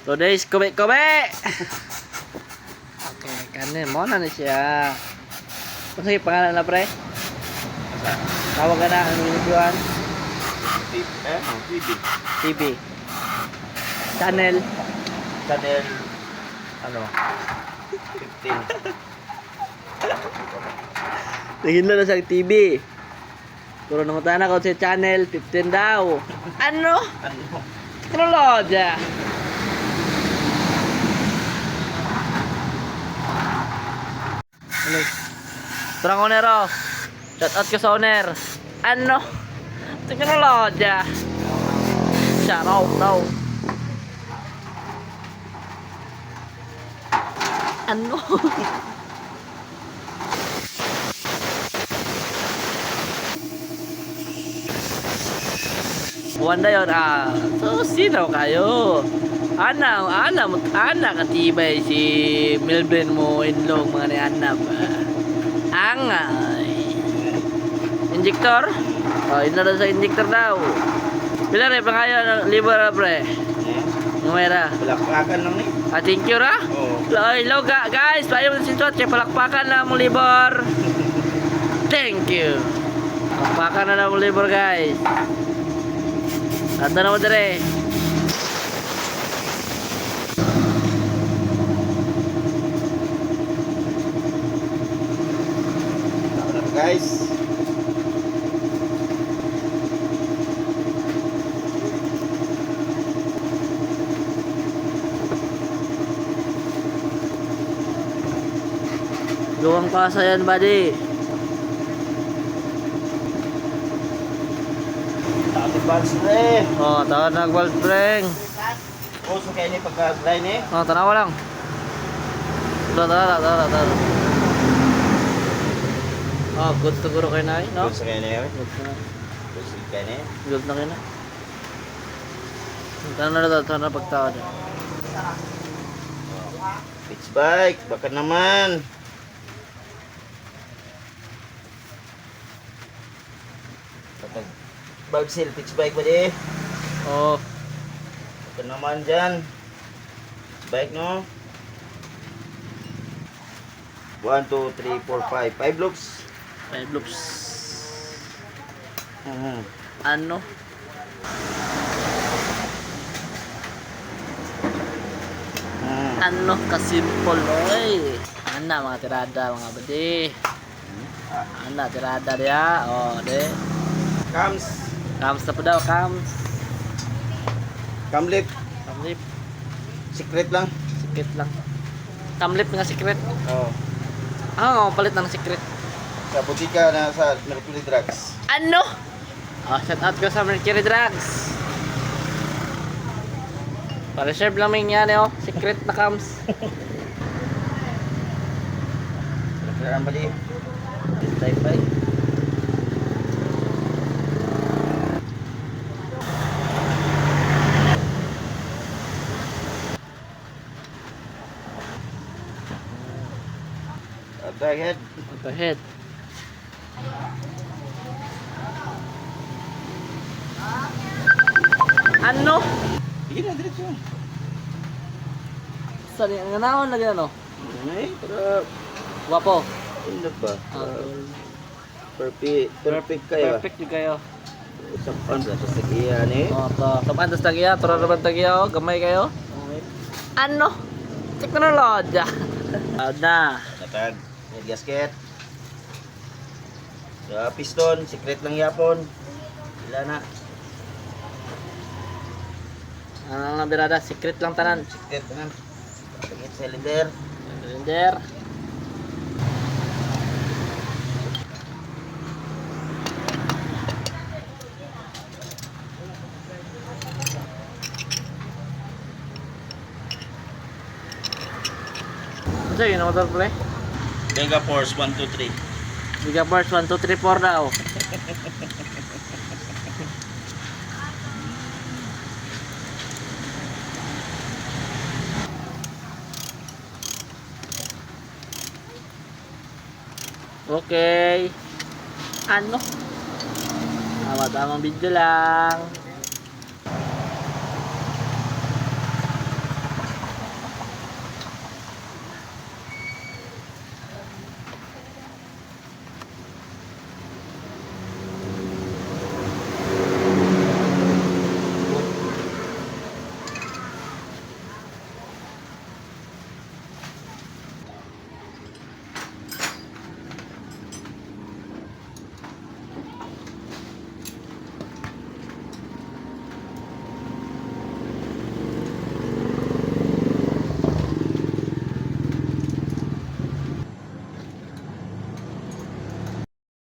Rodays, kube-kube! Okay, kanin mo na siya. Ano yung pangalan na pre? Tawag ka na ang minutuan? TV. Channel. Ano? 15. Naghinlo na sa TV. Puro naman ako sa channel 15 daw. Ano? Kronolodya. Hello. Turang onero. Shout out ka sa owner. Ano? Teknolodya. Shout out daw. Ano? Wanda yun so sino kayo? Ana katibay si Melvin mo inlong mga ni Anap. Angay. Injector? Yun na sa injector daw. Pila rin pa kayo liver pre? Numera. Palakpakan lang ni. Thank you ra. Hello guys, payo mo sintot kay palakpakan na mo liver. Thank you. Palakpakan na mo liver guys. Ata na mo dire. Guys. Luwang pasa yan, buddy. Advance pre. Tawag nag-valve spring. So kaya ni pagka-grind eh. Tanawa lang. Tara. Good siguro kayo na no? Good sa kaya ni. Good na. Good sa kaya ni. Good na kayo na. Tana pagtawad. Pitch bike, baka naman. Bag seal, pitch bike ba di? Baka naman dyan. Pitch bike no? 1, 2, 3, 4, 5. 5 loops. 5 loops. Ano? Ano ka-simple oy. Ana mga tirada mga badi. Ana tirada dia. De. Cams. Cams na po daw, cams. Camlip. Camlip. Secret lang. Secret lang. Camlip nga secret. Palit ng secret. Sa butika na sa Mercury Drugs. Ano? Shout out ko sa Mercury Drugs. Pa-reserve lang may yan secret na cams. Kailangan ba di? Type Ahead. Up ahead. Ano? Sige na, diretso. Sorry, ang ganaon lagi ano? Para Wapo. ano ba? Perfect kayo. Perfect yung kayo. Sapan sa sagihan eh. Sapan sa tagiya, pero naman tagiya gamay kayo. Ano? Teknolodya. Na. Katag, may gasket. Sa piston, secret lang yapon. Wala na. Ang birada, secret lang tanan. Secret na. Pagkit cylinder. Cylinder. Ano yun ang motor play? Mega Force 1, 2, 3. Gigaparts 1, 2, 3, 4 daw. Okay. Ano? Tama-tamang video lang.